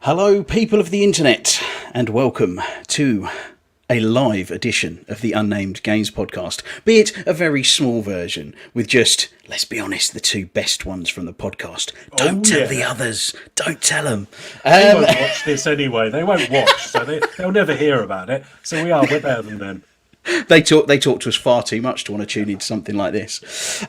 Hello, people of the internet, and welcome to a live edition of the Unnamed Games podcast, be it a very small version with just, let's be honest, the two best ones from the podcast. Don't tell the others. Don't tell them. They won't watch this anyway. They won't watch, so they'll never hear about it. So we're better than them. They talk to us far too much to want to tune into something like this.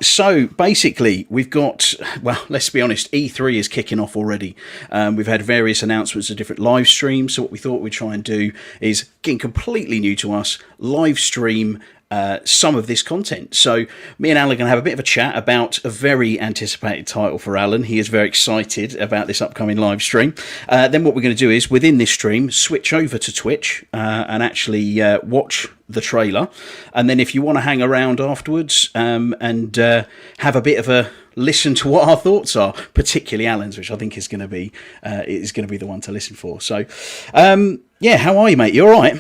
So basically, we've got, well, let's be honest, E3 is kicking off already. We've had various announcements of different live streams. So what we thought we'd try and do is, getting completely new to us, live stream some of this content. So me and Alan are going to have a bit of a chat about a very anticipated title for Alan. He is very excited about this upcoming live stream. Then what we're going to do is, within this stream, switch over to Twitch and actually watch the trailer. And then if you want to hang around afterwards and have a bit of a listen to what our thoughts are, particularly Alan's, which I think is going to be the one to listen for. So yeah, how are you, mate? You all right?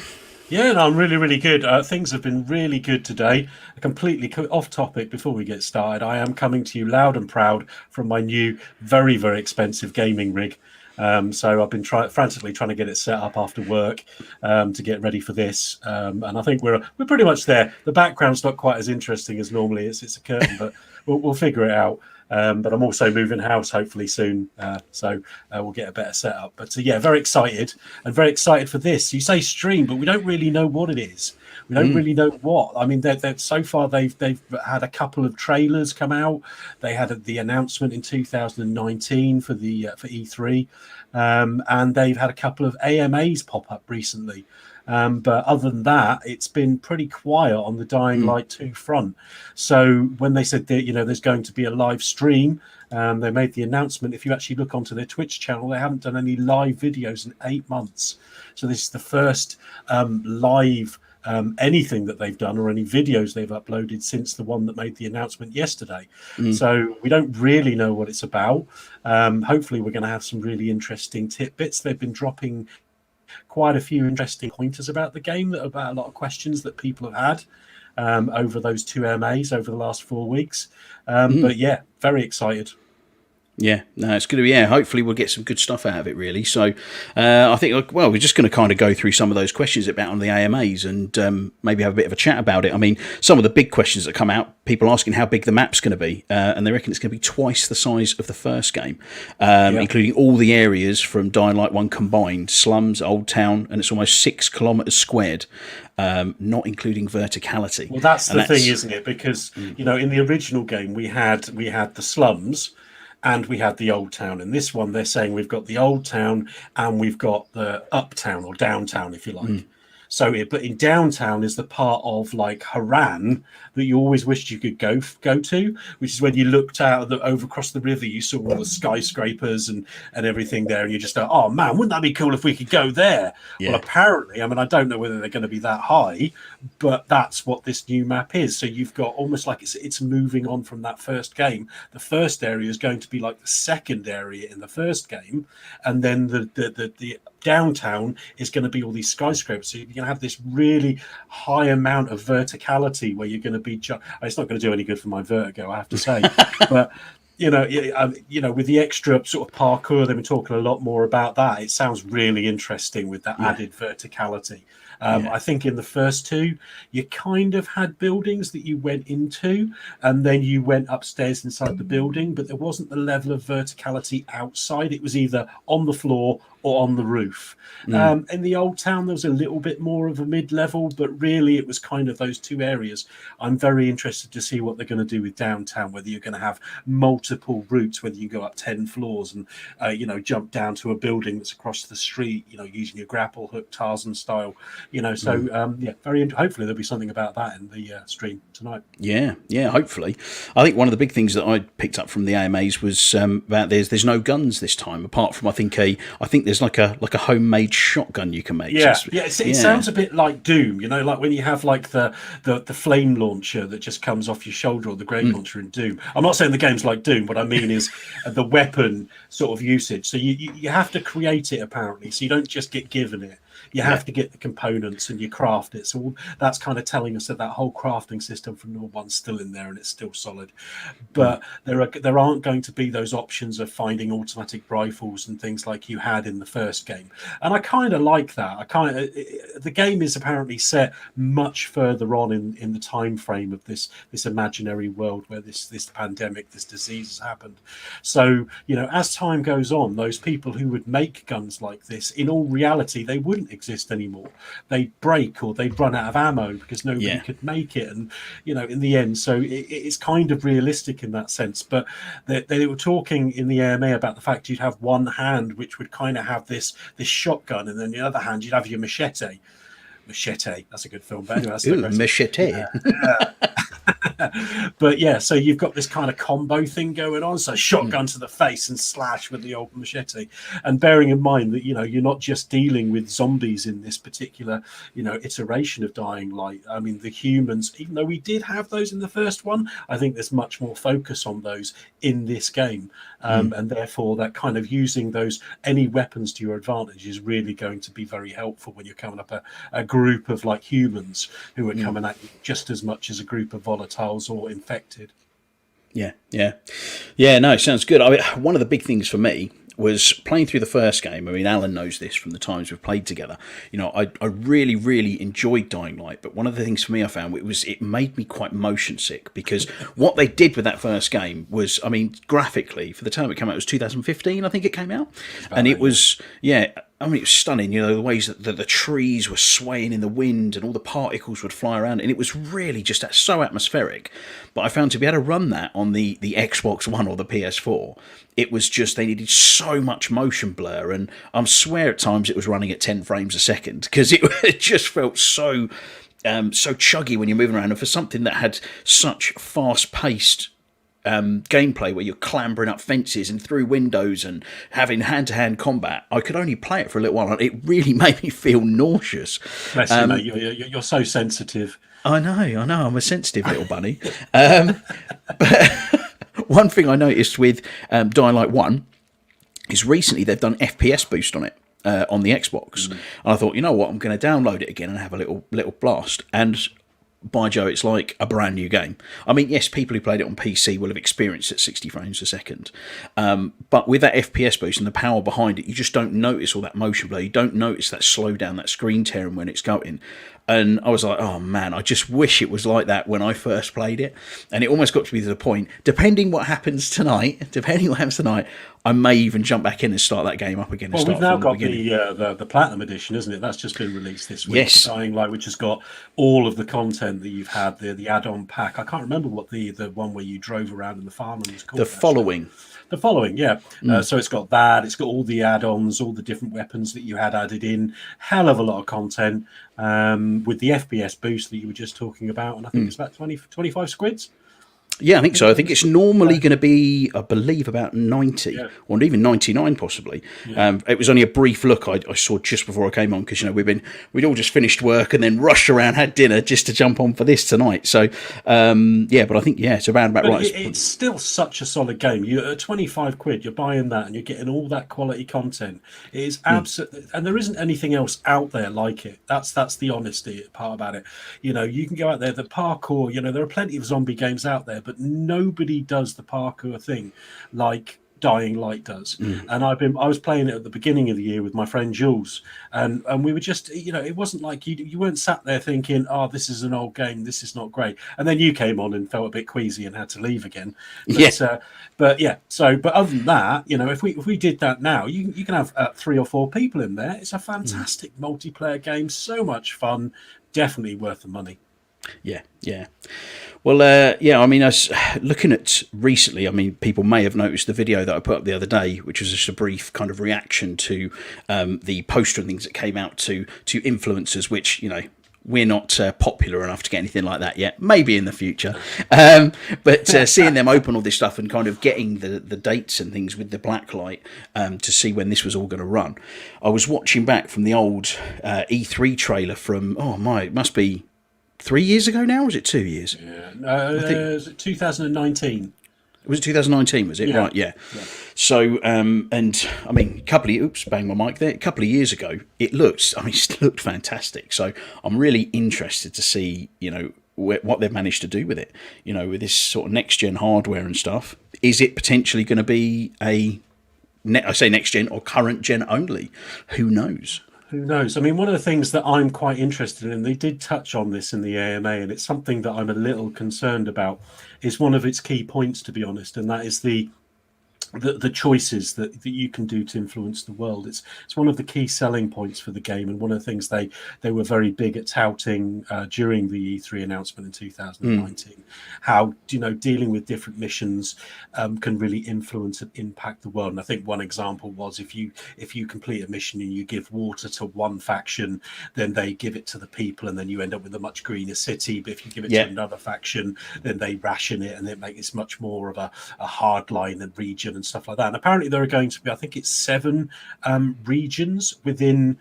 Yeah, no, I'm really, really good. Things have been really good today. Completely off topic before we get started. I am coming to you loud and proud from my new, very, very expensive gaming rig. So I've been frantically trying to get it set up after work to get ready for this. And I think we're pretty much there. The background's not quite as interesting as normally. It's a curtain, but we'll figure it out. But I'm also moving house hopefully soon, so we'll get a better setup. But yeah, very excited for this. You say stream, but we don't really know what it is. We don't really know what. I mean, so far they've had a couple of trailers come out. They had the announcement in 2019 for E3, and they've had a couple of AMAs pop up recently. But other than that, it's been pretty quiet on the Dying Light 2 front. So when they said that, there's going to be a live stream, they made the announcement. If you actually look onto their Twitch channel, they haven't done any live videos in 8 months. So this is the first live anything that they've done or any videos they've uploaded since the one that made the announcement yesterday. So we don't really know what it's about. Hopefully we're going to have some really interesting tidbits. They've been dropping quite a few interesting pointers about the game, about a lot of questions that people have had over those two MAs over the last 4 weeks. But yeah, very excited. Yeah, no, it's going to be, hopefully we'll get some good stuff out of it, really. So I think, well, we're just going to kind of go through some of those questions about on the AMAs and maybe have a bit of a chat about it. I mean, some of the big questions that come out, people asking how big the map's going to be, and they reckon it's going to be twice the size of the first game, including all the areas from Dying Light 1 combined, slums, Old Town, and it's almost 6 kilometres squared. Not including verticality. Well, that's the thing, isn't it? Because, in the original game, we had the slums, and we had the Old Town. In this one, they're saying we've got the Old Town and we've got the Uptown or Downtown, if you like. But in Downtown is the part of like Haran that you always wished you could go to, which is when you looked out over across the river, you saw all the skyscrapers and everything there, and you just thought, oh man, wouldn't that be cool if we could go there? Yeah. Well, apparently, I mean, I don't know whether they're going to be that high, but that's what this new map is. So you've got almost like it's moving on from that first game. The first area is going to be like the second area in the first game, and then the Downtown is going to be all these skyscrapers. So you're going to have this really high amount of verticality where you're going to be. It's not going to do any good for my vertigo, I have to say. But with the extra sort of parkour, they've been talking a lot more about that. It sounds really interesting with that added verticality. I think in the first two, you kind of had buildings that you went into and then you went upstairs inside the building, but there wasn't the level of verticality outside. It was either on the floor or on the roof. In the Old Town, there was a little bit more of a mid-level, but really it was kind of those two areas. I'm very interested to see what they're going to do with Downtown, whether you're going to have multiple routes, whether you go up 10 floors and, jump down to a building that's across the street, using your grapple hook, Tarzan style, hopefully there'll be something about that in the stream tonight. Yeah, hopefully. I think one of the big things that I picked up from the AMAs was about there's no guns this time, apart from I think there's like a homemade shotgun you can make. It sounds a bit like Doom, like when you have like the flame launcher that just comes off your shoulder, or the grenade launcher in Doom. I'm not saying the game's like Doom. What I mean is the weapon sort of usage. So you have to create it apparently. So you don't just get given it. You Yeah. have to get the components and you craft it. So that's kind of telling us that whole crafting system from Nord 1's still in there and it's still solid. But there aren't going to be those options of finding automatic rifles and things like you had in the first game. And I kind of like that. The game is apparently set much further on in the time frame of this imaginary world where this pandemic, this disease has happened. So, as time goes on, those people who would make guns like this, in all reality, they wouldn't exist anymore. They'd break or they'd run out of ammo because nobody could make it. And, in the end, so it's kind of realistic in that sense. But they were talking in the AMA about the fact you'd have one hand which would kind of have this shotgun, and then the other hand you'd have your machete. Machete, that's a good film. But anyway, that's Machete. Yeah. But yeah, so you've got this kind of combo thing going on. So shotgun to the face and slash with the old machete. And bearing in mind that, you're not just dealing with zombies in this particular, iteration of Dying Light. I mean, the humans, even though we did have those in the first one, I think there's much more focus on those in this game. And therefore that kind of using any weapons to your advantage is really going to be very helpful when you're coming up a group of like humans who are coming at you just as much as a group of volatiles or infected. Yeah. No, sounds good. I mean, one of the big things for me was playing through the first game. I mean, Alan knows this from the times we've played together. I really, really enjoyed Dying Light, but one of the things for me I found it made me quite motion sick, because what they did with that first game was, I mean, graphically, for the time it came out, it was 2015, I think it came out, and it was, I mean, it was stunning, the ways that the trees were swaying in the wind and all the particles would fly around. And it was really just so atmospheric. But I found to be able to run that on the Xbox One or the PS4, it was just, they needed so much motion blur. And I swear at times it was running at 10 frames a second, because it just felt so chuggy when you're moving around. And for something that had such fast-paced gameplay where you're clambering up fences and through windows and having hand-to-hand combat, I could only play it for a little while. It really made me feel nauseous. Bless you, mate. You're so sensitive. I know. I'm a sensitive little bunny. But one thing I noticed with Dying Light 1 is recently they've done FPS boost on it. On the Xbox. And I thought, you know what, I'm going to download it again and have a little blast. And by Joe, it's like a brand new game. I mean, yes, people who played it on PC will have experienced it 60 frames a second. But with that FPS boost and the power behind it, you just don't notice all that motion blur. You don't notice that slowdown, that screen tearing when it's going. And I was like, oh man, I just wish it was like that when I first played it. And it almost got to be to the point, depending what happens tonight, I may even jump back in and start that game up again. Well, we've now got the Platinum Edition, isn't it? That's just been released this week. Yes. Dying Light, which has got all of the content that you've had, the add-on pack. I can't remember what the one where you drove around in the farmland was called. The Following. The Following, yeah. So it's got that. It's got all the add-ons, all the different weapons that you had added in. Hell of a lot of content with the FPS boost that you were just talking about. And I think it's about 25 squids. Yeah, I think so. I think it's normally going to be, I believe, about 90 or even 99 possibly. Yeah. It was only a brief look I saw just before I came on, because we'd all just finished work and then rushed around, had dinner just to jump on for this tonight. So but I think it's around about right. It's still such a solid game. You're at 25 quid, you're buying that and you're getting all that quality content. It is absolutely, and there isn't anything else out there like it. That's the honesty part about it. You can go out there, the parkour. There are plenty of zombie games out there, but nobody does the parkour thing like Dying Light does. And I was playing it at the beginning of the year with my friend Jules, and we were just, it wasn't like you weren't sat there thinking, oh, this is an old game, this is not great. And then you came on and felt a bit queasy and had to leave again. But other than that, if we did that now, you can have 3 or 4 people in there. It's a fantastic multiplayer game, so much fun, definitely worth the money. Yeah. Well, I mean, I was looking at recently, I mean, people may have noticed the video that I put up the other day, which was just a brief kind of reaction to the poster and things that came out to influencers, which, we're not popular enough to get anything like that yet. Maybe in the future. But seeing them open all this stuff and kind of getting the dates and things with the blacklight to see when this was all going to run. I was watching back from the old E3 trailer from, it must be 3 years ago now, or was it 2 years? Yeah, was it 2019? Was it 2019, was it? Yeah. Right, yeah. So So, and I mean, oops, bang my mic there. A couple of years ago, it looked fantastic. So I'm really interested to see, what they've managed to do with it. With this sort of next gen hardware and stuff. Is it potentially going to be I say next gen or current gen only? Who knows? Who knows? I mean, one of the things that I'm quite interested in, they did touch on this in the AMA, and it's something that I'm a little concerned about, is one of its key points, to be honest, and that is the choices that you can do to influence the world. It's one of the key selling points for the game, and one of the things they were very big at touting during the E3 announcement in 2019. How dealing with different missions can really influence and impact the world. And I think one example was if you complete a mission and you give water to one faction, then they give it to the people, and then you end up with a much greener city. But if you give it to another faction, then they ration it, and it makes it much more of a hard line and region and stuff like that. And apparently there are going to be, I think it's 7 regions within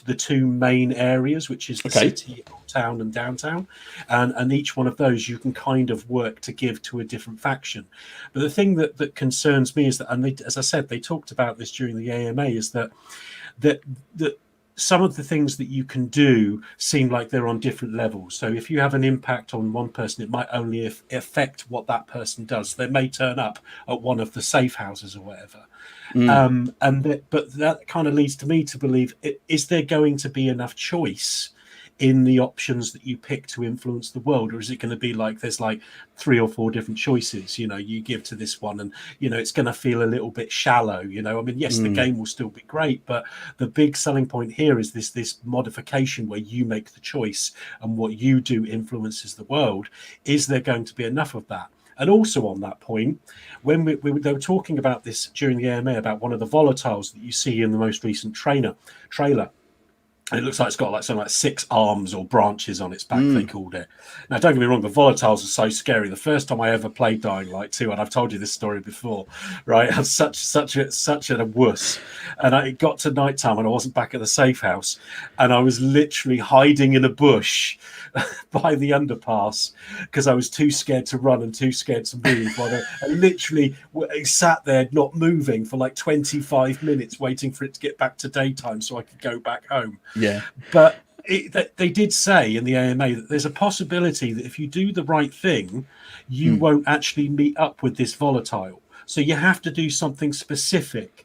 the 2 main areas, which is the city, town, and downtown. And each one of those you can kind of work to give to a different faction. But the thing that concerns me is that, and as I said, they talked about this during the AMA, is that some of the things that you can do seem like they're on different levels. So if you have an impact on one person, it might only affect what that person does. They may turn up at one of the safe houses or whatever. But that kind of leads to me to believe, is there going to be enough choice in the options that you pick to influence the world, or is it going to be like there's like 3 or 4 different choices you give to this one, and it's going to feel a little bit shallow? I mean, yes, the game will still be great, but the big selling point here is this modification where you make the choice and what you do influences the world. Is there going to be enough of that? And also on that point, when they were talking about this during the AMA, about one of the volatiles that you see in the most recent trailer, it looks like it's got something like 6 arms or branches on its back, they called it. Now, don't get me wrong, the volatiles are so scary. The first time I ever played Dying Light 2, and I've told you this story before, right? I was such a wuss. And it got to nighttime and I wasn't back at the safe house. And I was literally hiding in a bush by the underpass because I was too scared to run and too scared to move. I literally sat there not moving for like 25 minutes waiting for it to get back to daytime so I could go back home. Yeah. But they did say in the AMA that there's a possibility that if you do the right thing, you won't actually meet up with this volatile. So you have to do something specific.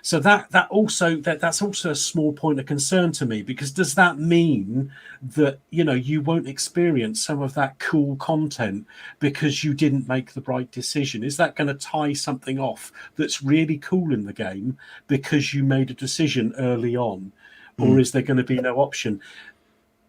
So that's also a small point of concern to me, because does that mean that you won't experience some of that cool content because you didn't make the right decision? Is that going to tie something off that's really cool in the game because you made a decision early on? Or is there going to be no option?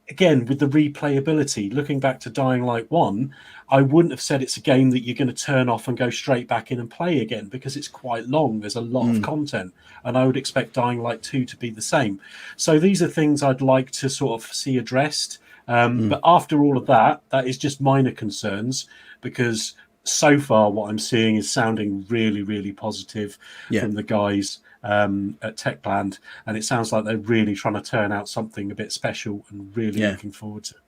Again, with the replayability, looking back to Dying Light 1, I wouldn't have said it's a game that you're going to turn off and go straight back in and play again, because it's quite long. There's a lot of content, and I would expect Dying Light 2 to be the same. So these are things I'd like to sort of see addressed. But after all of that is just minor concerns, because so far what I'm seeing is sounding really, really positive from the guys at Techland, and it sounds like they're really trying to turn out something a bit special, and really looking forward to it.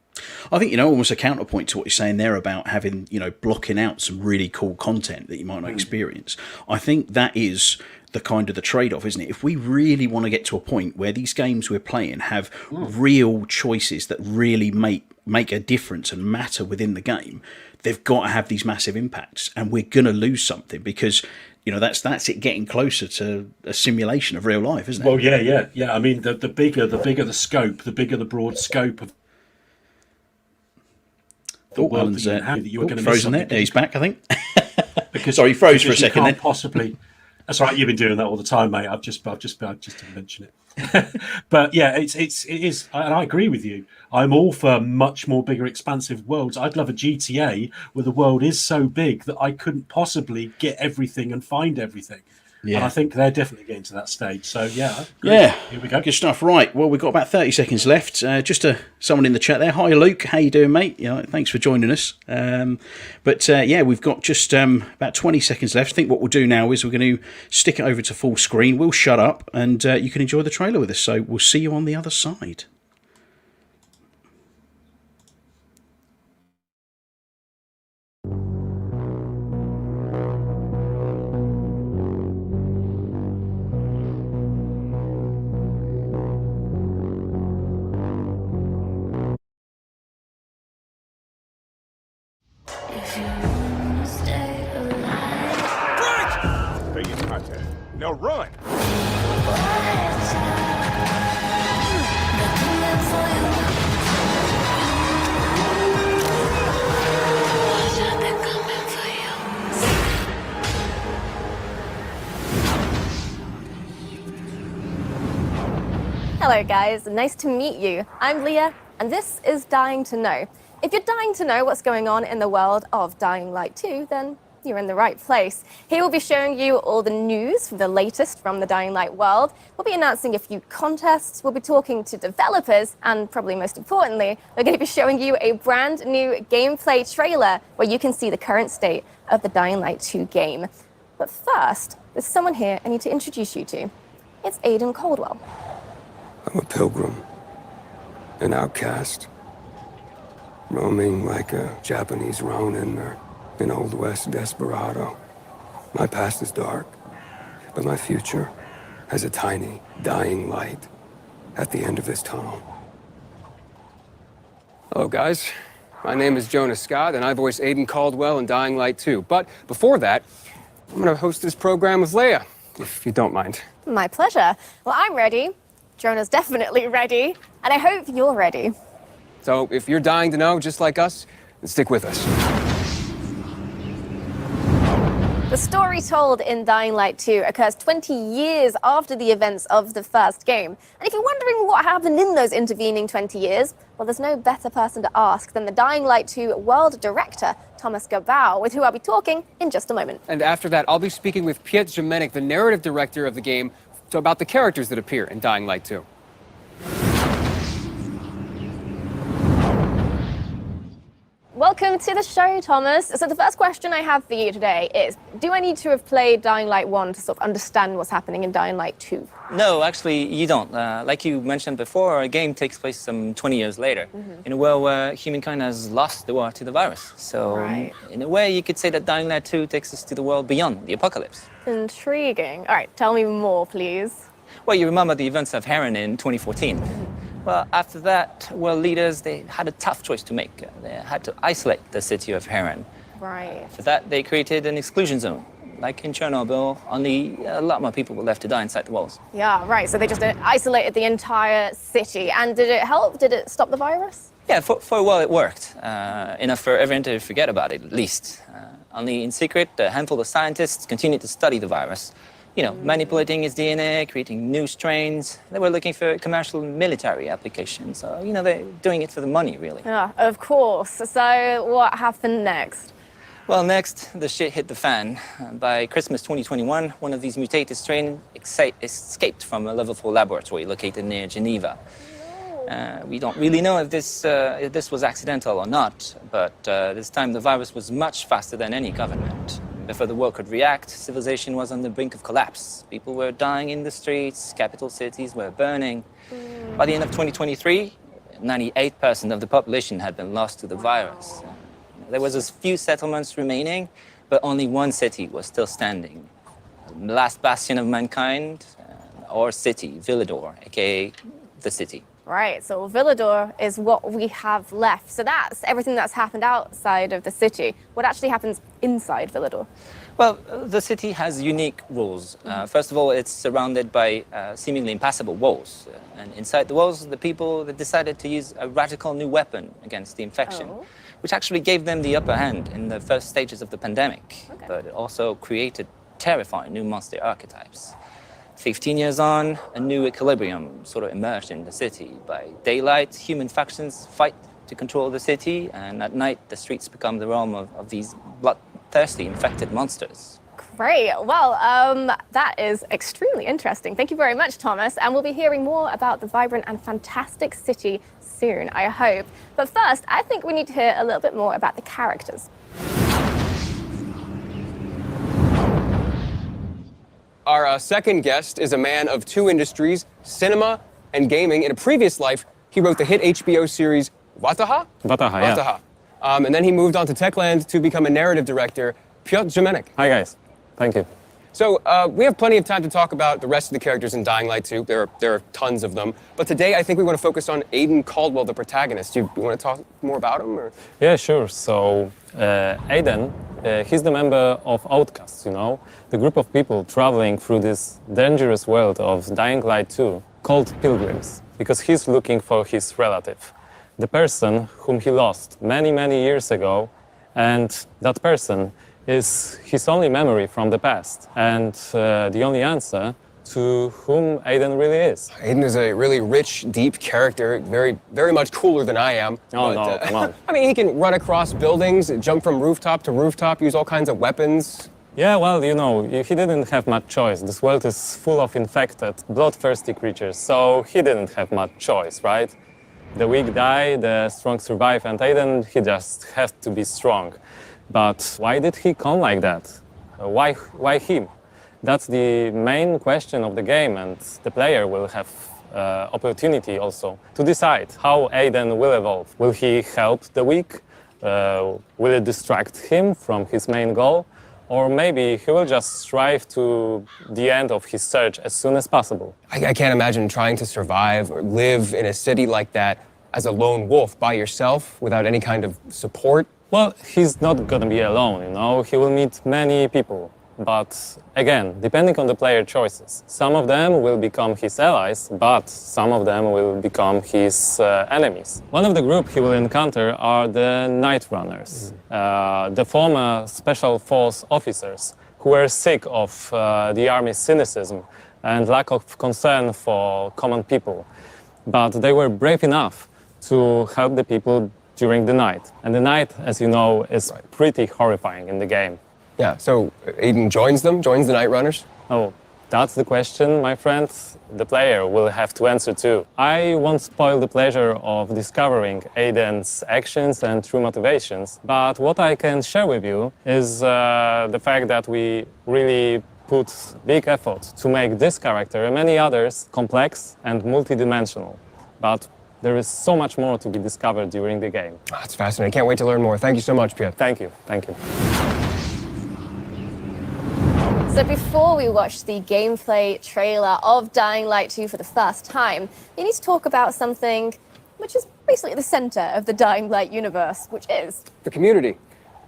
I think, almost a counterpoint to what you're saying there about having, blocking out some really cool content that you might not experience. I think that is the kind of the trade-off, isn't it? If we really want to get to a point where these games we're playing have real choices that really make a difference and matter within the game, they've got to have these massive impacts, and we're going to lose something, because that's it getting closer to a simulation of real life, isn't it? Well, yeah. I mean, the bigger the scope, the bigger the broad scope of the world that you are going to frozen there. He's back, I think. Because sorry, he froze for a second. Then possibly. That's right. You've been doing that all the time, mate. I've just didn't mention it. But yeah, it is, and I agree with you. I'm all for much more bigger, expansive worlds. I'd love a GTA where the world is so big that I couldn't possibly get everything and find everything. Yeah. And I think they're definitely getting to that stage. So yeah, yeah, here we go. Good stuff. Right, well, we've got about 30 seconds left. Just someone in the chat there. Hi, Luke. How you doing, mate? Thanks for joining us. Yeah, we've got just about 20 seconds left. I think what we'll do now is we're going to stick it over to full screen. We'll shut up, and you can enjoy the trailer with us. So we'll see you on the other side. Now run! Hello guys, nice to meet you. I'm Leah, and this is Dying to Know. If you're dying to know what's going on in the world of Dying Light 2, then you're in the right place. Here we'll be showing you all the news, the latest from the Dying Light world. We'll be announcing a few contests, we'll be talking to developers, and probably most importantly, we're going to be showing you a brand new gameplay trailer where you can see the current state of the Dying Light 2 game. But first, there's someone here I need to introduce you to. It's Aidan Caldwell. I'm a pilgrim, an outcast, roaming like a Japanese Ronin or an Old West desperado. My past is dark, but my future has a tiny, dying light at the end of this tunnel. Hello, guys. My name is Jonas Scott, and I voice Aidan Caldwell in Dying Light 2. But before that, I'm going to host this program with Leia, if you don't mind. My pleasure. Well, I'm ready. Jonah's definitely ready, and I hope you're ready. So if you're dying to know, just like us, then stick with us. The story told in Dying Light 2 occurs 20 years after the events of the first game. And if you're wondering what happened in those intervening 20 years, well, there's no better person to ask than the Dying Light 2 world director, Thomas Gabau, with who I'll be talking in just a moment. And after that, I'll be speaking with Piotr Jamenek, the narrative director of the game, about the characters that appear in Dying Light 2. Welcome to the show, Thomas. So the first question I have for you today is, do I need to have played Dying Light 1 to sort of understand what's happening in Dying Light 2? No, actually, you don't. Like you mentioned before, our game takes place some 20 years later, in a world where humankind has lost the war to the virus. So, Right. in a way, you could say that Dying Light 2 takes us to the world beyond the apocalypse. Intriguing. All right, tell me more, please. Well, you remember the events of Heron in 2014. Well, after that, world leaders, they had a tough choice to make. They had to isolate the city of Heron. Right. For that, they created an exclusion zone. Like in Chernobyl, only a lot more people were left to die inside the walls. Yeah, right. So they just isolated the entire city. And did it help? Did it stop the virus? Yeah, for a while it worked. Enough for everyone to forget about it, at least. Only in secret, a handful of scientists continued to study the virus. You know, manipulating its DNA, creating new strains. They were looking for commercial military applications. So, you know, they're doing it for the money, really. Yeah, of course. So what happened next? Well, next, the shit hit the fan. By Christmas 2021, one of these mutated strains escaped from a level 4 laboratory located near Geneva. We don't really know if this was accidental or not, but this time the virus was much faster than any government. Before the world could react, civilization was on the brink of collapse. People were dying in the streets, capital cities were burning. By the end of 2023, 98% of the population had been lost to the virus. There was a few settlements remaining, but only one city was still standing. The last bastion of mankind, our city, Villador, aka the city. Right, so Villador is what we have left. So that's everything that's happened outside of the city. What actually happens inside Villador? Well, the city has unique rules. First of all, it's surrounded by seemingly impassable walls. And inside the walls, the people decided to use a radical new weapon against the infection, which actually gave them the upper hand in the first stages of the pandemic. Okay. But it also created terrifying new monster archetypes. 15 years on, a new equilibrium sort of emerged in the city. By daylight, human factions fight to control the city, and at night, the streets become the realm of these bloodthirsty, infected monsters. Great. Well, that is extremely interesting. Thank you very much, Thomas. And we'll be hearing more about the vibrant and fantastic city soon, I hope. But first, I think we need to hear a little bit more about the characters. Our second guest is a man of two industries, cinema and gaming. In a previous life, he wrote the hit HBO series Wataha? Wataha, yeah. And then he moved on to Techland to become a narrative director. Piotr Jamenek. Hi, guys. Thank you. So we have plenty of time to talk about the rest of the characters in Dying Light 2. There are tons of them. But today, I think we want to focus on Aiden Caldwell, the protagonist. You want to talk more about him? Or? Yeah, sure. So Aiden, he's the member of Outcasts, you know, the group of people traveling through this dangerous world of Dying Light 2 called pilgrims, because he's looking for his relative, the person whom he lost many, many years ago, and that person is his only memory from the past, and the only answer to whom Aiden really is. Aiden is a really rich, deep character, very much cooler than I am. Oh, no, come on. I mean, he can run across buildings, jump from rooftop to rooftop, use all kinds of weapons. Yeah, well, you know, he didn't have much choice. This world is full of infected, bloodthirsty creatures, so he didn't have much choice, right? The weak die, the strong survive, and Aiden, he just has to be strong. But why did he come like that? Why him? That's the main question of the game, and the player will have opportunity also to decide how Aiden will evolve. Will he help the weak? Will it distract him from his main goal? Or maybe he will just strive to the end of his search as soon as possible. I can't imagine trying to survive or live in a city like that as a lone wolf by yourself without any kind of support. Well, he's not gonna be alone, you know. He will meet many people. But again, depending on the player choices, some of them will become his allies, but some of them will become his enemies. One of the group he will encounter are the Night Runners, the former special force officers who were sick of the army's cynicism and lack of concern for common people. But they were brave enough to help the people during the night. And the night, as you know, is pretty horrifying in the game. Yeah, so Aiden joins them, joins the Night Runners? Oh, that's the question, my friend. The player will have to answer too. I won't spoil the pleasure of discovering Aiden's actions and true motivations, but what I can share with you is the fact that we really put big effort to make this character and many others complex and multidimensional. But there is so much more to be discovered during the game. Oh, that's fascinating. I can't wait to learn more. Thank you so much, Piet. Thank you. Thank you. So before we watch the gameplay trailer of Dying Light 2 for the first time, we need to talk about something which is basically at the center of the Dying Light universe, which is The community.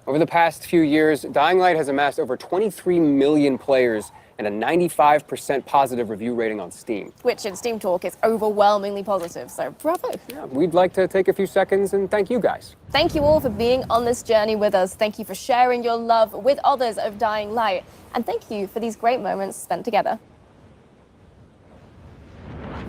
Over the past few years, Dying Light has amassed over 23 million players and a 95% positive review rating on Steam. which in Steam Talk is overwhelmingly positive, so bravo. Yeah, we'd like to take a few seconds and thank you guys. Thank you all for being on this journey with us. Thank you for sharing your love with others of Dying Light. And thank you for these great moments spent together.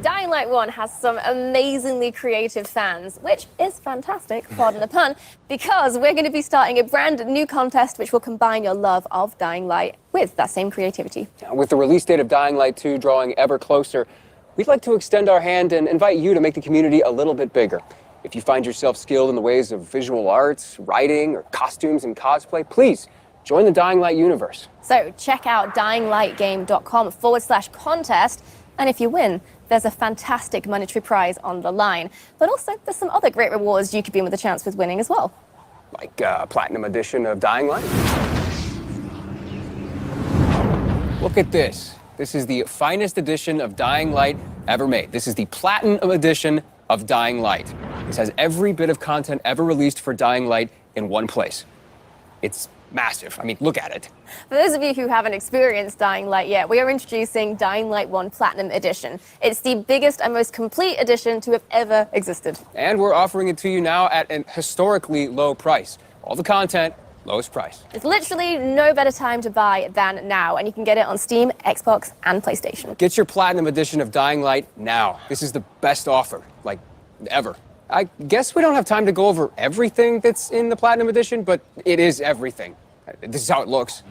Dying Light 1 has some amazingly creative fans, which is fantastic, pardon the pun, because we're going to be starting a brand new contest which will combine your love of Dying Light with that same creativity. With the release date of Dying Light 2 drawing ever closer, we'd like to extend our hand and invite you to make the community a little bit bigger. If you find yourself skilled in the ways of visual arts, writing, or costumes and cosplay, please join the Dying Light universe. So check out dyinglightgame.com/contest, and if you win, there's a fantastic monetary prize on the line. But also, there's some other great rewards you could be in with a chance with winning as well. Like Platinum Edition of Dying Light. Look at this. This is the finest edition of Dying Light ever made. This is the Platinum Edition of Dying Light. This has every bit of content ever released for Dying Light in one place. It's massive. I mean, look at it. For those of you who haven't experienced Dying Light yet, we are introducing Dying Light 1 Platinum Edition. It's the biggest and most complete edition to have ever existed. And we're offering it to you now at an historically low price. All the content, lowest price. There's literally no better time to buy than now, and you can get it on Steam, Xbox, and PlayStation. Get your Platinum Edition of Dying Light now. This is the best offer, like, ever. I guess we don't have time to go over everything that's in the Platinum Edition, but it is everything. This is how it looks.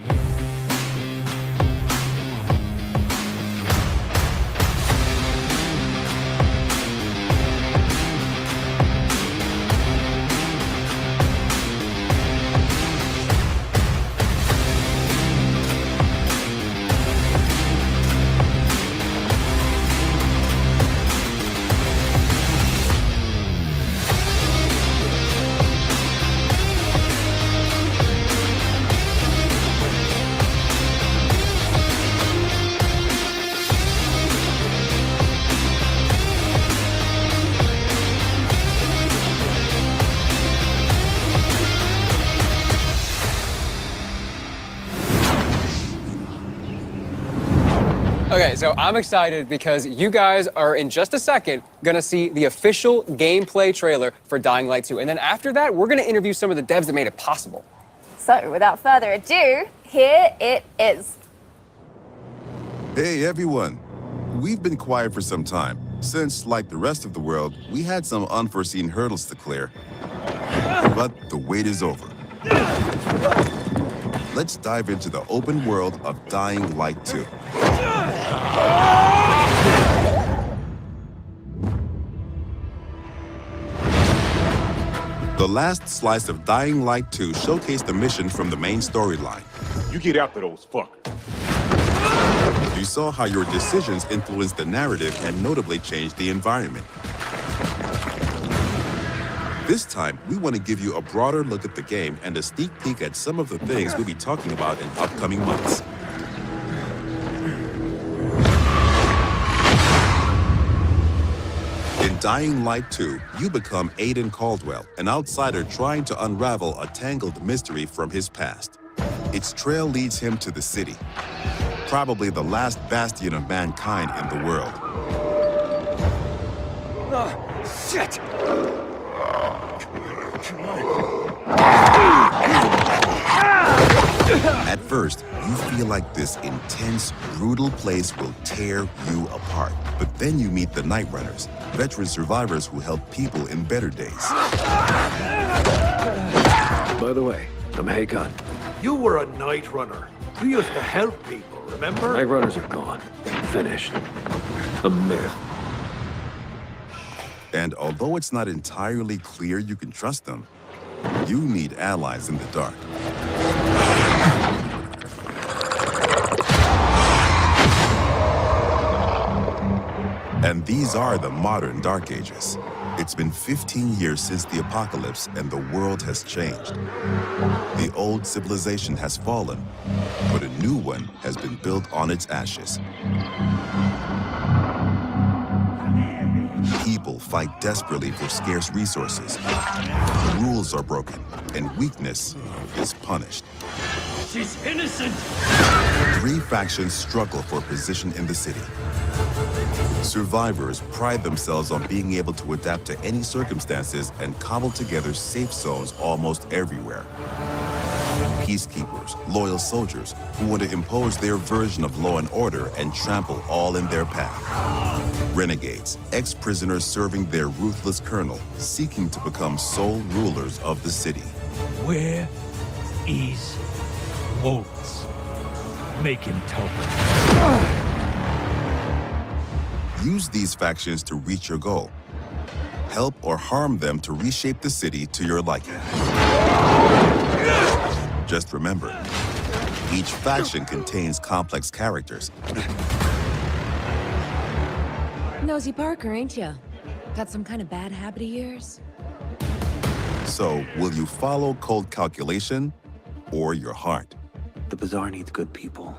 Okay, so I'm excited because you guys are in just a second gonna see the official gameplay trailer for Dying Light 2. And then after that, we're gonna interview some of the devs that made it possible. So, without further ado, here it is. Hey everyone! We've been quiet for some time, since, like the rest of the world, we had some unforeseen hurdles to clear. But the wait is over. Let's dive into the open world of Dying Light 2. The last slice of Dying Light 2 showcased the mission from the main storyline. You get after those fuckers. You saw how your decisions influenced the narrative and notably changed the environment. This time, we want to give you a broader look at the game and a sneak peek at some of the things we'll be talking about in upcoming months. In Dying Light 2, you become Aiden Caldwell, an outsider trying to unravel a tangled mystery from his past. Its trail leads him to the city, probably the last bastion of mankind in the world. Oh, shit! At first, you feel like this intense, brutal place will tear you apart. But then you meet the Night Runners, veteran survivors who help people in better days. By the way, I'm Hakon. You were a night runner. You used to help people, remember? Night runners are gone. Finished. A myth. And although it's not entirely clear you can trust them, you need allies in the dark. And these are the modern Dark Ages. It's been 15 years since the apocalypse and the world has changed. The old civilization has fallen, but a new one has been built on its ashes. People fight desperately for scarce resources. Rules are broken, and weakness is punished. She's innocent! 3 factions struggle for position in the city. Survivors pride themselves on being able to adapt to any circumstances and cobble together safe zones almost everywhere. Peacekeepers, loyal soldiers who want to impose their version of law and order and trample all in their path. Renegades, ex-prisoners serving their ruthless colonel, seeking to become sole rulers of the city. Where is Waltz? Make him talk. Use these factions to reach your goal. Help or harm them to reshape the city to your liking. Just remember, each faction contains complex characters. Nosy Parker, ain't ya? Got some kind of bad habit of yours? So, will you follow cold calculation or your heart? The Bazaar needs good people.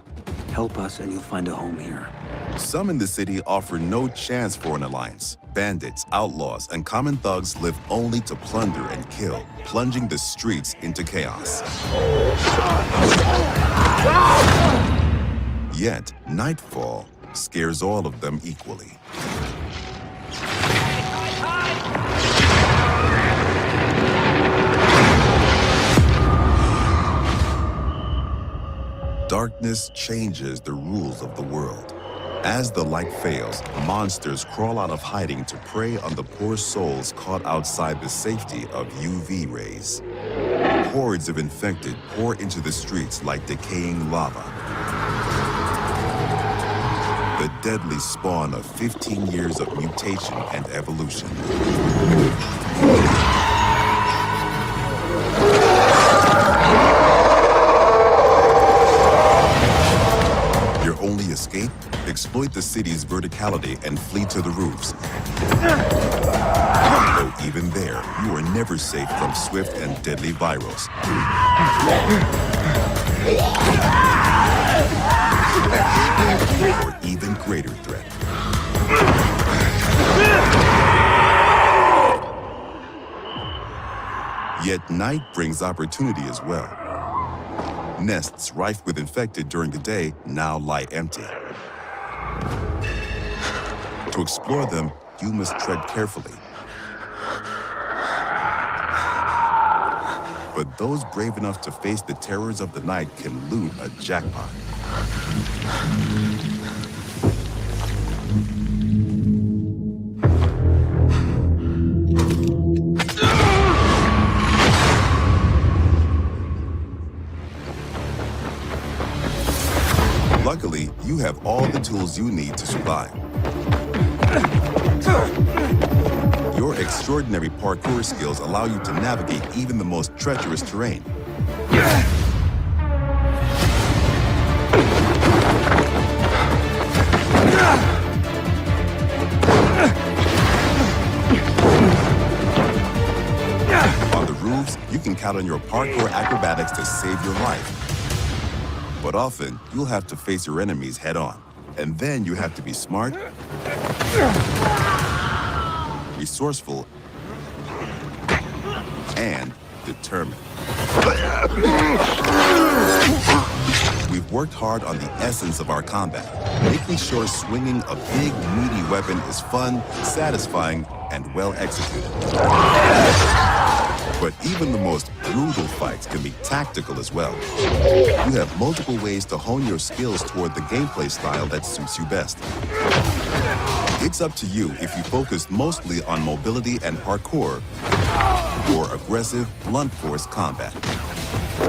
Help us and you'll find a home here. Some in the city offer no chance for an alliance. Bandits, outlaws, and common thugs live only to plunder and kill, plunging the streets into chaos. Yet, nightfall scares all of them equally. Darkness changes the rules of the world. As the light fails, monsters crawl out of hiding to prey on the poor souls caught outside the safety of UV rays. Hordes of infected pour into the streets like decaying lava. The deadly spawn of 15 years of mutation and evolution. Your only escape? Exploit the city's verticality and flee to the roofs. Though even there, you are never safe from swift and deadly virals. Or even greater threat. Yet night brings opportunity as well. Nests rife with infected during the day now lie empty. To explore them, you must tread carefully. But those brave enough to face the terrors of the night can loot a jackpot. Luckily, you have all the tools you need to survive. Your extraordinary parkour skills allow you to navigate even the most treacherous terrain. On the roofs, you can count on your parkour acrobatics to save your life. But often, you'll have to face your enemies head on. And then you have to be smart, resourceful, and determined. We've worked hard on the essence of our combat, making sure swinging a big, meaty weapon is fun, satisfying, and well executed. But even the most brutal fights can be tactical as well. You have multiple ways to hone your skills toward the gameplay style that suits you best. It's up to you if you focus mostly on mobility and parkour, or aggressive, blunt force combat,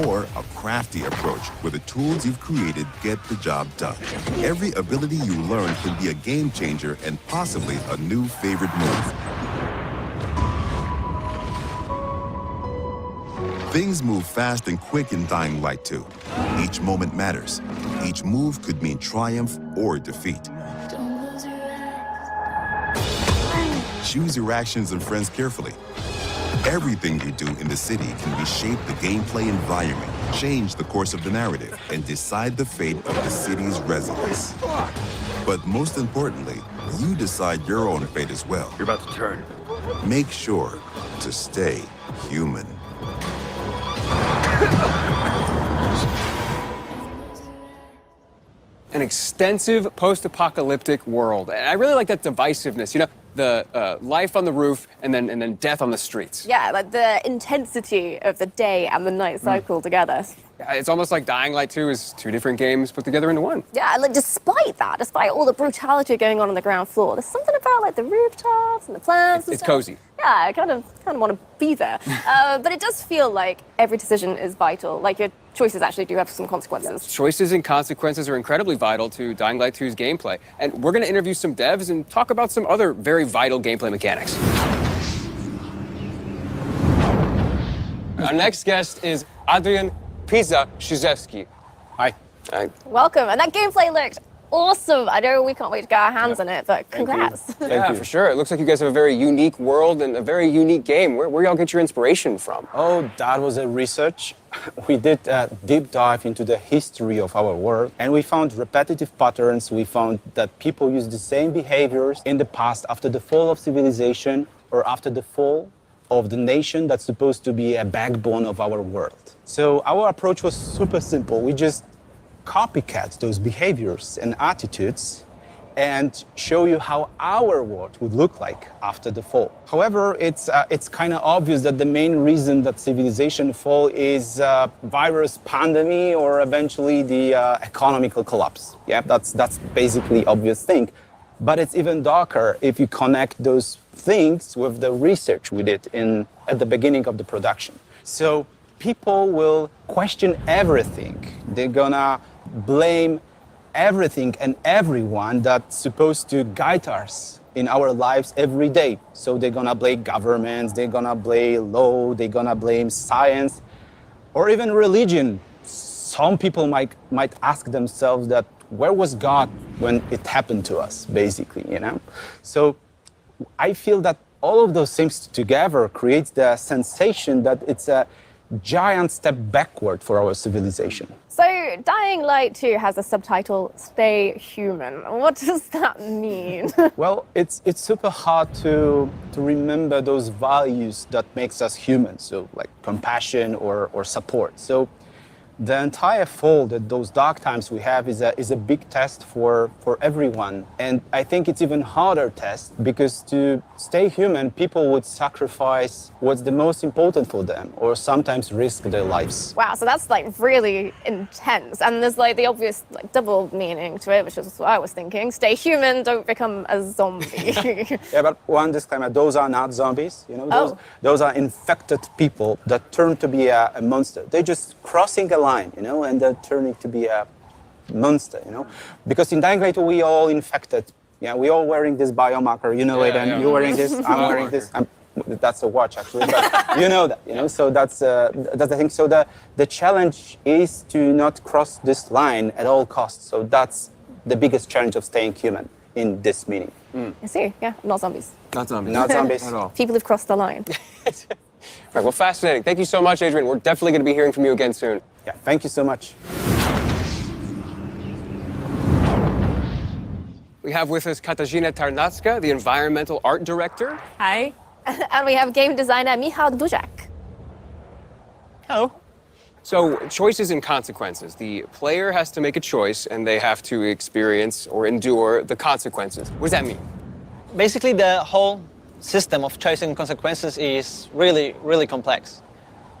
or a crafty approach where the tools you've created get the job done. Every ability you learn can be a game changer and possibly a new favorite move. Things move fast and quick in Dying Light 2. Each moment matters. Each move could mean triumph or defeat. Choose your actions and friends carefully. Everything you do in the city can reshape the gameplay environment, change the course of the narrative, and decide the fate of the city's residents. But most importantly, you decide your own fate as well. You're about to turn. Make sure to stay human. An extensive post-apocalyptic world. And I really like that divisiveness, you know, the life on the roof and then death on the streets. Yeah, like the intensity of the day and the night cycle together. Yeah, it's almost like Dying Light 2 is two different games put together into one. Yeah, like despite that, despite all the brutality going on the ground floor, there's something about like the rooftops and the plants. It's cozy. Yeah, I kind of want to be there. But it does feel like every decision is vital. Like your choices actually do have some consequences. Choices and consequences are incredibly vital to Dying Light 2's gameplay. And we're going to interview some devs and talk about some other very vital gameplay mechanics. Our next guest is Adrian Pisa-Szewski. Hi. Hi. Welcome. And that gameplay looked awesome. I know we can't wait to get our hands on it, but congrats. Yeah, for sure. It looks like you guys have a very unique world and a very unique game. Where y'all get your inspiration from? Oh, that was a research. We did a deep dive into the history of our world, and we found repetitive patterns. We found that people use the same behaviors in the past after the fall of civilization or after the fall of the nation that's supposed to be a backbone of our world. So our approach was super simple. We just copycat those behaviors and attitudes and show you how our world would look like after the fall. However, it's kind of obvious that the main reason that civilization fall is virus pandemic or eventually the economical collapse. Yeah, that's basically obvious thing. But it's even darker if you connect those things with the research we did at the beginning of the production. So people will question everything. They're gonna blame everything and everyone that's supposed to guide us in our lives every day. So they're gonna blame governments, they're gonna blame law, they're gonna blame science, or even religion. Some people might ask themselves that, where was God when it happened to us, basically, you know? So I feel that all of those things together creates the sensation that it's a giant step backward for our civilization. So Dying Light 2 has a subtitle, Stay Human. What does that mean? Well, it's super hard to remember those values that makes us human. So like compassion or support. So the entire fall, that those dark times we have, is a big test for everyone. And I think it's even harder test because to stay human, people would sacrifice what's the most important for them, or sometimes risk their lives. Wow, so that's like really intense. And there's like the obvious like double meaning to it, which is what I was thinking. Stay human, don't become a zombie. Yeah, but one disclaimer, those are not zombies, you know, those are infected people that turn to be a monster. They're just crossing a line, you know, and they're turning to be a monster, you know, because in Dying Light we all infected. Yeah, we all wearing this biomarker, you know, Aiden, you're wearing this, I'm wearing this. That's a watch actually, but you know that, you know, so that's the thing. So the challenge is to not cross this line at all costs. So that's the biggest challenge of staying human in this meaning. I see, yeah, not zombies. Not zombies. Not zombies. At all. People who've crossed the line. Right, well, fascinating. Thank you so much, Adrian. We're definitely going to be hearing from you again soon. Yeah, thank you so much. We have with us Katarzyna Tarnacka, the environmental art director. Hi. And we have game designer Michał Duzak. Hello. So, choices and consequences. The player has to make a choice, and they have to experience or endure the consequences. What does that mean? Basically, the whole system of choice and consequences is really, really complex.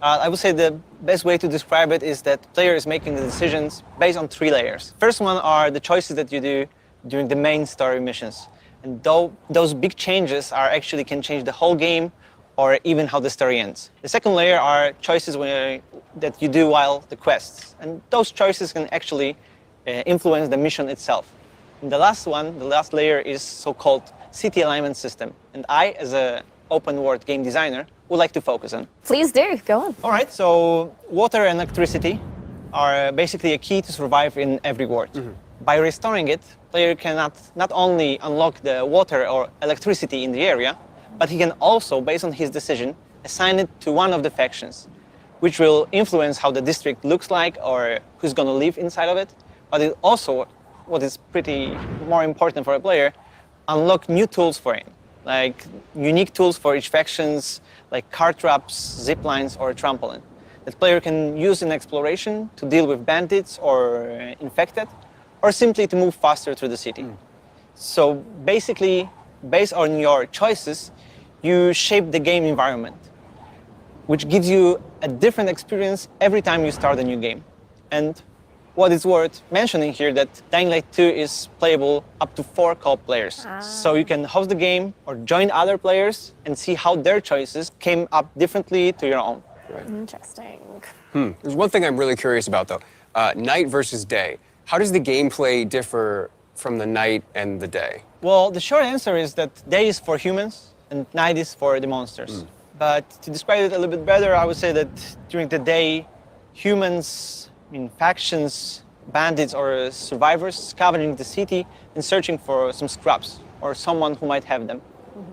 I would say the best way to describe it is that the player is making the decisions based on 3 layers. First one are the choices that you do during the main story missions. And those big changes actually can change the whole game or even how the story ends. The second layer are choices that you do while the quests. And those choices can actually influence the mission itself. And the last one, the last layer, is so-called city alignment system. And I, as an open world game designer, would like to focus on. Please do, go on. All right, so water and electricity are basically a key to survive in every world. By restoring it, player can not only unlock the water or electricity in the area, but he can also, based on his decision, assign it to one of the factions, which will influence how the district looks like or who's going to live inside of it. But it also, what is pretty more important for a player, unlock new tools for him, like unique tools for each factions, like car traps, zip lines, or a trampoline. That player can use in exploration to deal with bandits or infected, or simply to move faster through the city. So basically, based on your choices, you shape the game environment, which gives you a different experience every time you start a new game. And what is worth mentioning here that Dying Light 2 is playable up to 4 co-op players. So you can host the game or join other players and see how their choices came up differently to your own. Right. Interesting. There's one thing I'm really curious about, though. Night versus day. How does the gameplay differ from the night and the day? Well, the short answer is that day is for humans and night is for the monsters. But to describe it a little bit better, I would say that during the day, humans, factions, bandits, or survivors scavenging the city and searching for some scraps or someone who might have them.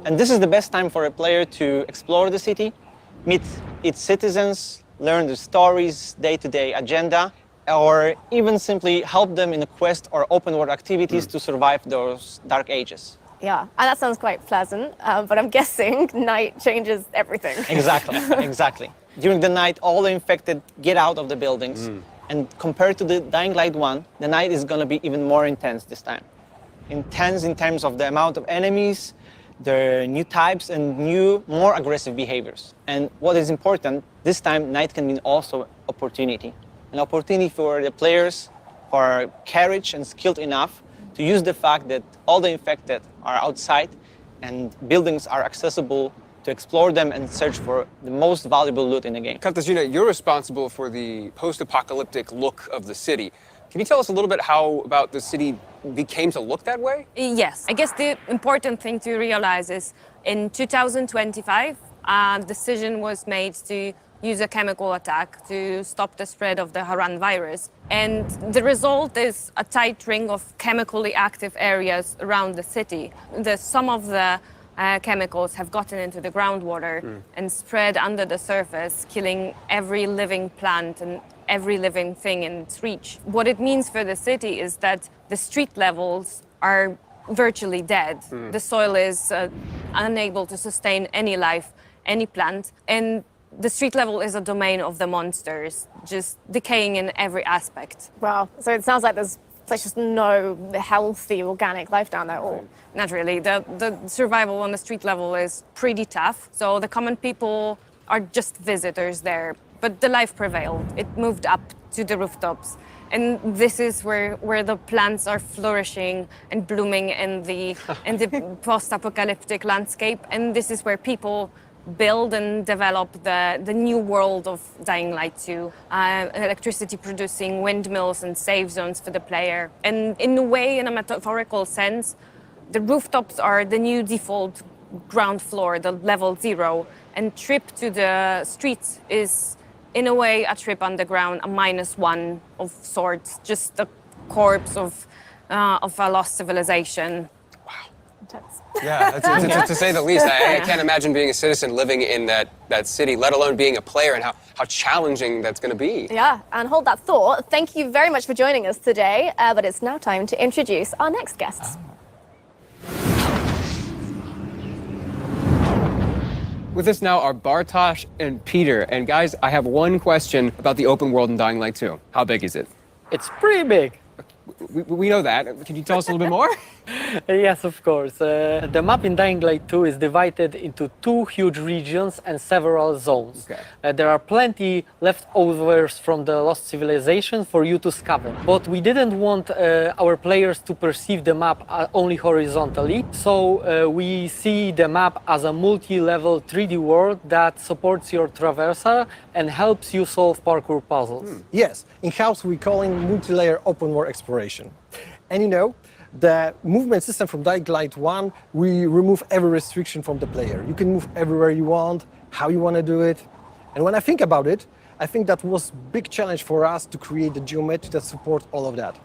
And this is the best time for a player to explore the city, meet its citizens, learn the stories, day-to-day agenda, or even simply help them in a quest or open world activities to survive those dark ages. Yeah, and that sounds quite pleasant, but I'm guessing night changes everything. Exactly, exactly. During the night, all the infected get out of the buildings, and compared to the Dying Light 1, the night is going to be even more intense this time. Intense in terms of the amount of enemies, the new types, and new, more aggressive behaviors. And what is important, this time night can mean also opportunity. An opportunity for the players who are courage and skilled enough to use the fact that all the infected are outside and buildings are accessible to explore them and search for the most valuable loot in the game. Katarzyna, you're responsible for the post-apocalyptic look of the city. Can you tell us a little bit how about the city became to look that way? Yes. I guess the important thing to realize is in 2025, a decision was made to use a chemical attack to stop the spread of the Haran virus. And the result is a tight ring of chemically active areas around the city. Some of the chemicals have gotten into the groundwater and spread under the surface, killing every living plant and every living thing in its reach. What it means for the city is that the street levels are virtually dead. The soil is unable to sustain any life, any plant. And the street level is a domain of the monsters, just decaying in every aspect. Wow. So it sounds like there's just no healthy organic life down there at all. Not really. The survival on the street level is pretty tough. So the common people are just visitors there. But the life prevailed. It moved up to the rooftops. And this is where the plants are flourishing and blooming in the post-apocalyptic landscape. And this is where people build and develop the new world of Dying Light 2. Electricity producing windmills and safe zones for the player. And in a way, in a metaphorical sense, the rooftops are the new default ground floor, the level 0. And trip to the streets is, in a way, a trip underground, a -1 of sorts, just the corpse of a lost civilization. Yeah, to say the least. I can't imagine being a citizen living in that city, let alone being a player, and how challenging that's going to be. Yeah, and hold that thought. Thank you very much for joining us today, but it's now time to introduce our next guests. With us now are Bartosz and Peter. And guys, I have one question about the open world in Dying Light 2. How big is it? It's pretty big. We know that. Can you tell us a little bit more? Yes, of course. The map in Dying Light 2 is divided into 2 huge regions and several zones. Okay. There are plenty leftovers from the lost civilization for you to scavenge. But we didn't want our players to perceive the map only horizontally, so we see the map as a multi-level 3D world that supports your traversal and helps you solve parkour puzzles. Yes, in-house we call it multi-layer open world exploration. And you know, the movement system from Dying Light 1, we remove every restriction from the player. You can move everywhere you want, how you want to do it. And when I think about it, I think that was a big challenge for us to create the geometry that supports all of that.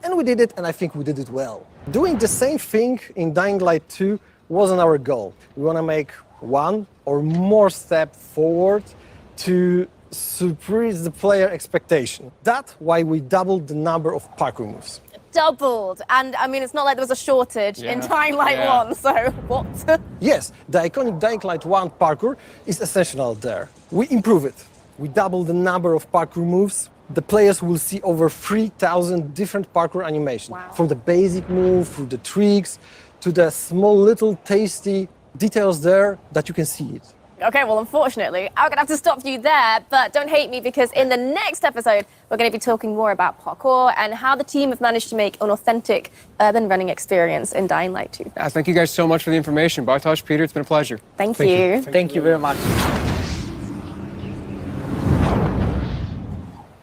And we did it, and I think we did it well. Doing the same thing in Dying Light 2 wasn't our goal. We want to make one or more step forward to surprise the player expectation. That's why we doubled the number of parkour moves. Doubled. And I mean, it's not like there was a shortage in Dying Light 1, so what? Yes, the iconic Dying Light 1 parkour is essential there. We improve it. We double the number of parkour moves. The players will see over 3,000 different parkour animations. Wow. From the basic move, through the tricks, to the small little tasty details there that you can see it. Okay, well, unfortunately, I'm going to have to stop you there, but don't hate me because in the next episode, we're going to be talking more about parkour and how the team have managed to make an authentic urban running experience in Dying Light 2. Yeah, thank you guys so much for the information. Bartosz, Peter, it's been a pleasure. Thank you. Thank you very much.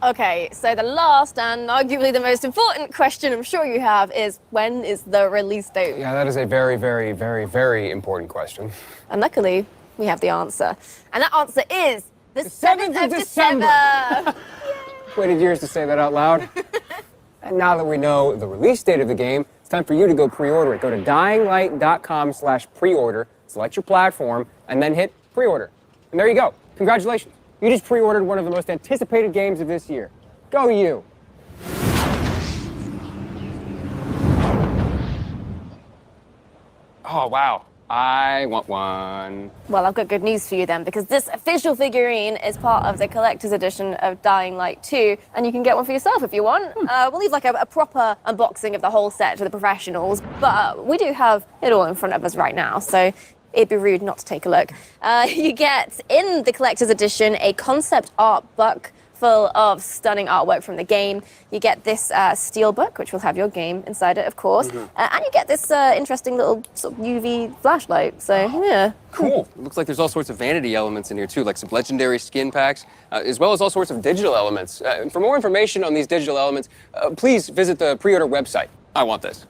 Okay, so the last and arguably the most important question I'm sure you have is, when is the release date? Yeah, that is a very, very, very, very important question. And luckily, we have the answer. And that answer is the 7th of December. Waited years to say that out loud. And now that we know the release date of the game, it's time for you to go pre-order it. Go to dyinglight.com/pre-order, select your platform, and then hit pre-order. And there you go. Congratulations. You just pre-ordered one of the most anticipated games of this year. Go you. Oh, wow. I want one. Well, I've got good news for you then, because this official figurine is part of the collector's edition of Dying Light 2, and you can get one for yourself if you want. We'll leave like a proper unboxing of the whole set to the professionals, but we do have it all in front of us right now, so it'd be rude not to take a look. You get, in the collector's edition, a concept art book full of stunning artwork from the game. You get this steel book, which will have your game inside it, of course. And you get this interesting little sort of UV flashlight. So, yeah. Cool. It looks like there's all sorts of vanity elements in here, too, like some legendary skin packs, as well as all sorts of digital elements. For more information on these digital elements, please visit the pre-order website. I want this.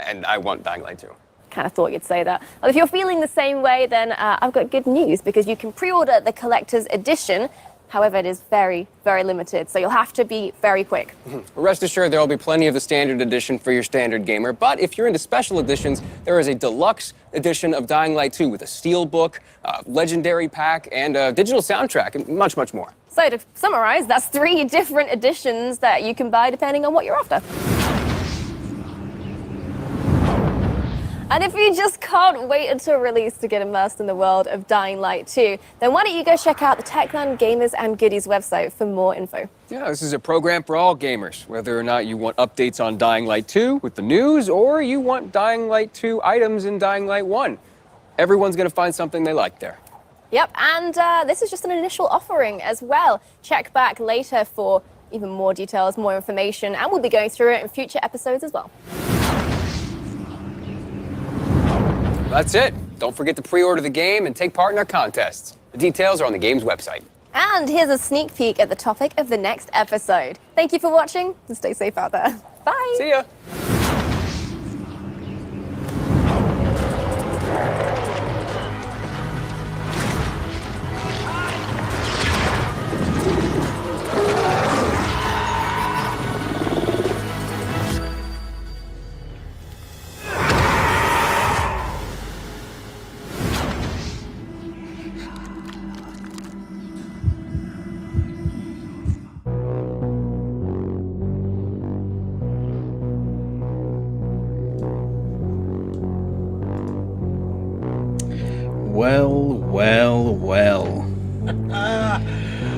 And I want Dying Light 2. Kind of thought you'd say that. Well, if you're feeling the same way, then I've got good news, because you can pre-order the collector's edition. However, it is very, very limited, so you'll have to be very quick. Rest assured, there will be plenty of the standard edition for your standard gamer, but if you're into special editions, there is a deluxe edition of Dying Light 2 with a steel book, legendary pack, and a digital soundtrack, and much, much more. So to summarize, that's 3 different editions that you can buy depending on what you're after. And if you just can't wait until release to get immersed in the world of Dying Light 2, then why don't you go check out the Techland Gamers and Goodies website for more info. Yeah, this is a program for all gamers, whether or not you want updates on Dying Light 2 with the news, or you want Dying Light 2 items in Dying Light 1. Everyone's going to find something they like there. Yep, and this is just an initial offering as well. Check back later for even more details, more information, and we'll be going through it in future episodes as well. That's it. Don't forget to pre-order the game and take part in our contests. The details are on the game's website. And here's a sneak peek at the topic of the next episode. Thank you for watching, and stay safe out there. Bye! See ya! Well.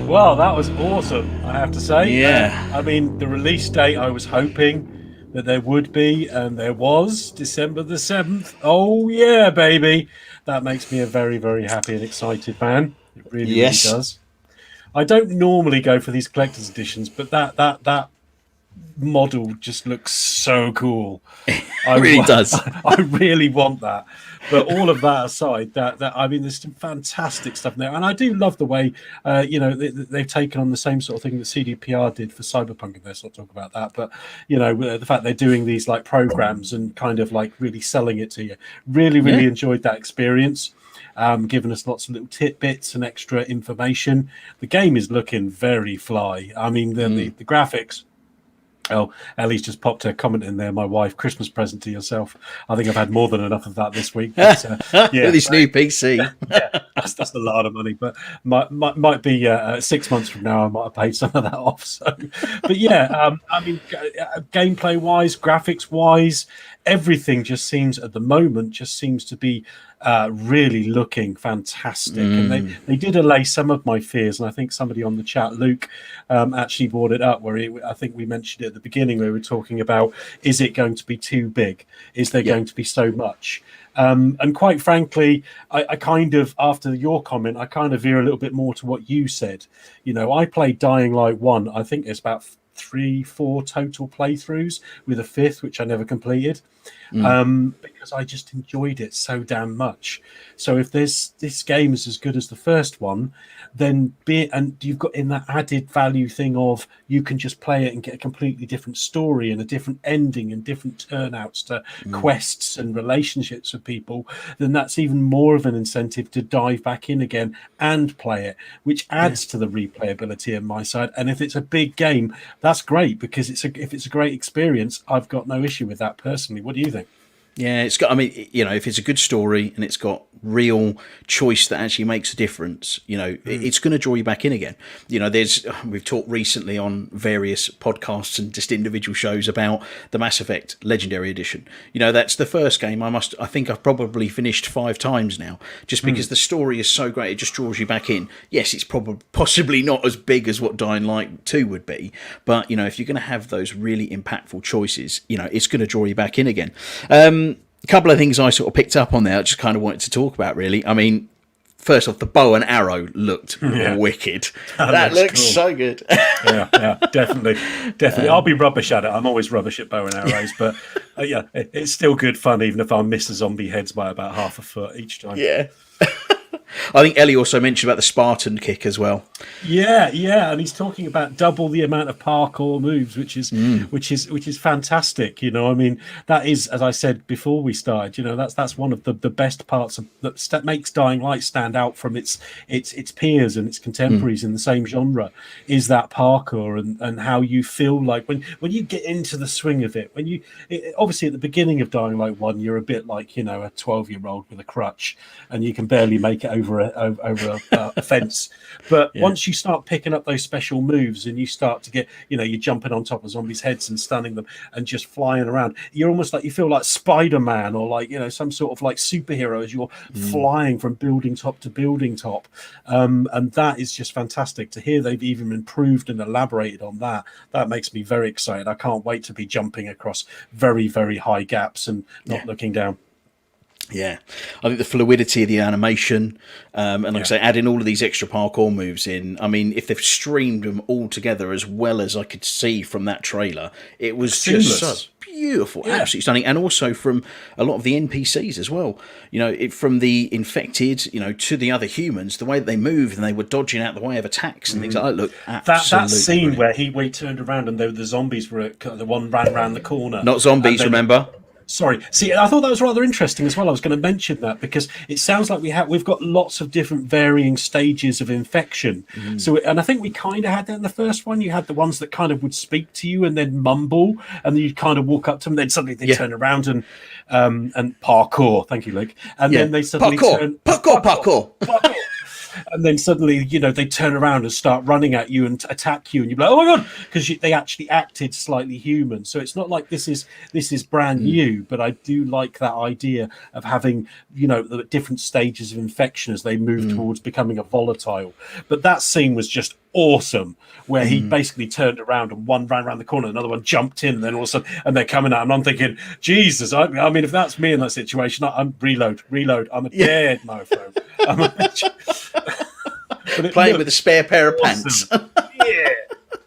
Well, that was awesome, I have to say. Yeah. I mean, the release date I was hoping that there would be, and there was, December the 7th. Oh, yeah, baby. That makes me a very, very happy and excited man. It really does. I don't normally go for these collector's editions, but that model just looks so cool. It really does. I really want that. But all of that aside, that I mean, there's some fantastic stuff in there, and I do love the way they've taken on the same sort of thing that CDPR did for Cyberpunk. And let's not talk about that, but the fact they're doing these like programs and kind of like really selling it to you. Really enjoyed that experience. Giving us lots of little tidbits and extra information. The game is looking very fly. I mean, the graphics. Oh, Ellie's just popped her comment in there. My wife, Christmas present to yourself. I think I've had more than enough of that this week. But, with this new PC. Yeah, that's a lot of money. But might be 6 months from now, I might have paid some of that off. So, but yeah, I mean, gameplay wise, graphics wise, everything just seems at the moment to be really looking fantastic. And they did allay some of my fears, and I think somebody on the chat, Luke, actually brought it up where I think we mentioned it at the beginning where we were talking about, is it going to be too big? Is there going to be so much? And quite frankly, I kind of, after your comment, I kind of veer a little bit more to what you said. I played Dying Light 1. I think it's about 3-4 total playthroughs, with a fifth which I never completed, because I just enjoyed it so damn much. So if this game is as good as the first one, then and you've got in that added value thing of you can just play it and get a completely different story and a different ending and different turnouts to quests and relationships with people, then that's even more of an incentive to dive back in again and play it, which adds to the replayability on my side. And if it's a big game, that's great, because if it's a great experience, I've got no issue with that personally. What do you think? Yeah, it's got, I mean, if it's a good story and it's got real choice that actually makes a difference, it's going to draw you back in again. We've talked recently on various podcasts and just individual shows about the Mass Effect Legendary Edition. That's the first game I think I've probably finished 5 times now, just because the story is so great. It just draws you back in. Yes, it's possibly not as big as what Dying Light 2 would be, but, if you're going to have those really impactful choices, it's going to draw you back in again. A couple of things I sort of picked up on there I just kind of wanted to talk about, really. I mean, first off, the bow and arrow looked wicked. That looks cool. So good. yeah, definitely. I'll be rubbish at it. I'm always rubbish at bow and arrows, but it's still good fun, even if I miss the zombie heads by about half a foot each time. Yeah. I think Ellie also mentioned about the Spartan kick as well. Yeah, and he's talking about double the amount of parkour moves, which is fantastic. I mean, that is, as I said before we started, that's one of the best parts of that makes Dying Light stand out from its peers and its contemporaries in the same genre, is that parkour and how you feel like when you get into the swing of it. Obviously at the beginning of Dying Light 1, you're a bit like a 12-year-old with a crutch, and you can barely make it over over a fence. But once you start picking up those special moves and you start to get, you're jumping on top of zombies' heads and stunning them and just flying around, you're almost like, you feel like Spider-Man or like, some sort of like superhero as you're flying from building top to building top. And that is just fantastic to hear. They've even improved and elaborated on that. That makes me very excited. I can't wait to be jumping across very, very high gaps and not looking down. Yeah, I think the fluidity of the animation, and like I say, adding all of these extra parkour moves in. I mean, if they've streamed them all together as well as I could see from that trailer, it was seamless. Just so beautiful, absolutely stunning, and also from a lot of the NPCs as well. From the infected, to the other humans, the way that they moved and they were dodging out the way of attacks and things like that. Look, that scene where he turned around and the zombies were the one ran around the corner. Not zombies, remember. Sorry. See, I thought that was rather interesting as well. I was going to mention that because it sounds like we've got lots of different varying stages of infection. So, and I think we kind of had that in the first one. You had the ones that kind of would speak to you and then mumble, and then you'd kind of walk up to them. Then suddenly they turn around and parkour. Thank you, Luke. And then they suddenly turn parkour. And then suddenly, they turn around and start running at you and attack you, and you're like, "Oh my god!" Because they actually acted slightly human. So it's not like this is brand new, but I do like that idea of having, the different stages of infection as they move towards becoming a volatile. But that scene was just awesome, where he basically turned around and one ran around the corner, another one jumped in, and then all of a sudden, and they're coming out, and I'm thinking, Jesus! I mean, if that's me in that situation, I'm reload. I'm a dead mofo. But playing with a spare pair of pants.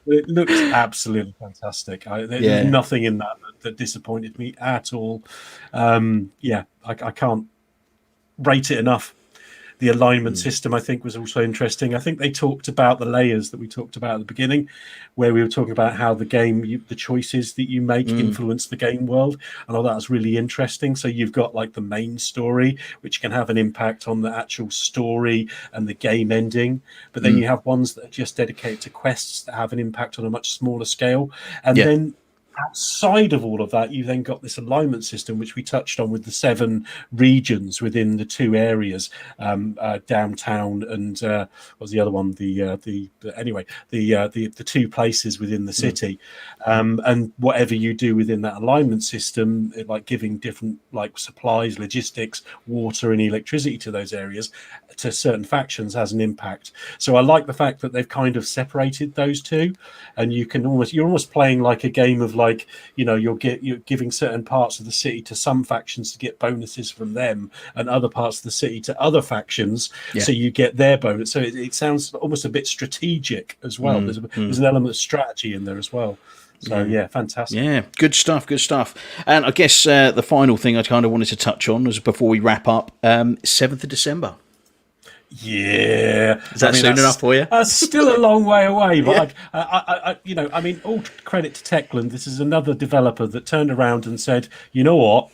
It looks absolutely fantastic. There's nothing in that disappointed me at all. I can't rate it enough. The alignment system, I think, was also interesting. I think they talked about the layers that we talked about at the beginning, where we were talking about how the game, the choices that you make influence the game world. And all that was really interesting. So you've got like the main story, which can have an impact on the actual story and the game ending. But then you have ones that are just dedicated to quests that have an impact on a much smaller scale. And then outside of all of that, you've then got this alignment system, which we touched on with the 7 regions within the 2 areas, downtown and what was the other one? The 2 places within the city, and whatever you do within that alignment system, like giving different like supplies, logistics, water, and electricity to those areas to certain factions has an impact. So I like the fact that they've kind of separated those two, and you're almost playing like a game of like, you're giving certain parts of the city to some factions to get bonuses from them, and other parts of the city to other factions, so you get their bonus. So it sounds almost a bit strategic as well. There's an element of strategy in there as well. So fantastic. Yeah, good stuff. And I guess the final thing I kind of wanted to touch on was before we wrap up, 7th of December. Yeah, is that soon enough for you? Still a long way away, but all credit to Techland. This is another developer that turned around and said, "You know what?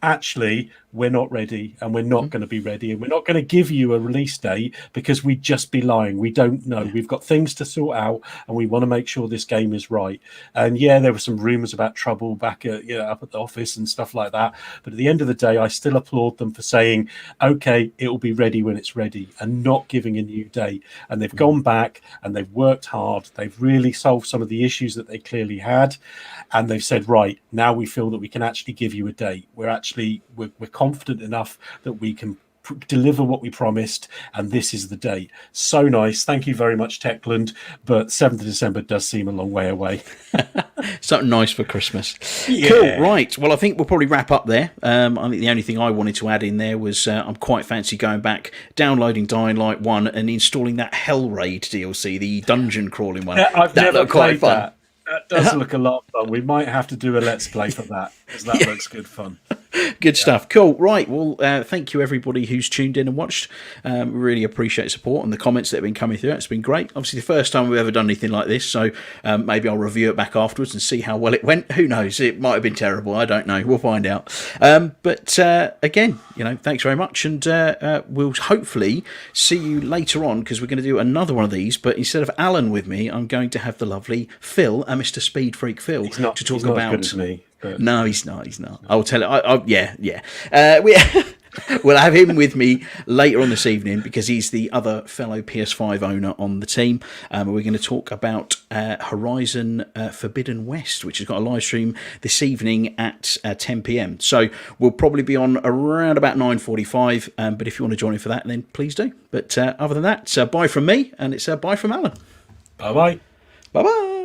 Actually, we're not ready, and we're not going to be ready, and we're not going to give you a release date because we'd just be lying. We don't know. We've got things to sort out, and we want to make sure this game is right." And there were some rumors about trouble back at up at the office and stuff like that. But at the end of the day, I still applaud them for saying, "Okay, it will be ready when it's ready," and not giving a new date. And they've gone back and they've worked hard. They've really solved some of the issues that they clearly had, and they've said, "Right, now we feel that we can actually give you a date. We're confident enough that we can deliver what we promised, and this is the date." So nice. Thank you very much, Techland. But 7th of December does seem a long way away. Something nice for Christmas. Yeah. Cool. Right. Well, I think we'll probably wrap up there. I think the only thing I wanted to add in there was I'm quite fancy going back, downloading Dying Light 1 and installing that Hell Raid DLC, the dungeon crawling one. I've never played that. That does look a lot of fun. We might have to do a Let's Play for that, because that looks good fun. Good stuff. Cool. Right. Well, thank you, everybody who's tuned in and watched. Really appreciate support and the comments that have been coming through. It's been great. Obviously, the first time we've ever done anything like this, so maybe I'll review it back afterwards and see how well it went. Who knows? It might have been terrible. I don't know. We'll find out. But again, thanks very much, and we'll hopefully see you later on, because we're going to do another one of these. But instead of Alan with me, I'm going to have the lovely Phil, Mr. Speed Freak Phil, to talk he's about. Not as good as me. No, he's not. I'll tell it. Yeah. We'll have him with me later on this evening because he's the other fellow PS5 owner on the team. We're going to talk about Horizon Forbidden West, which has got a live stream this evening at 10 p.m. So we'll probably be on around about 9:45. But if you want to join in for that, then please do. But other than that, bye from me, and it's bye from Alan. Bye bye. Bye bye.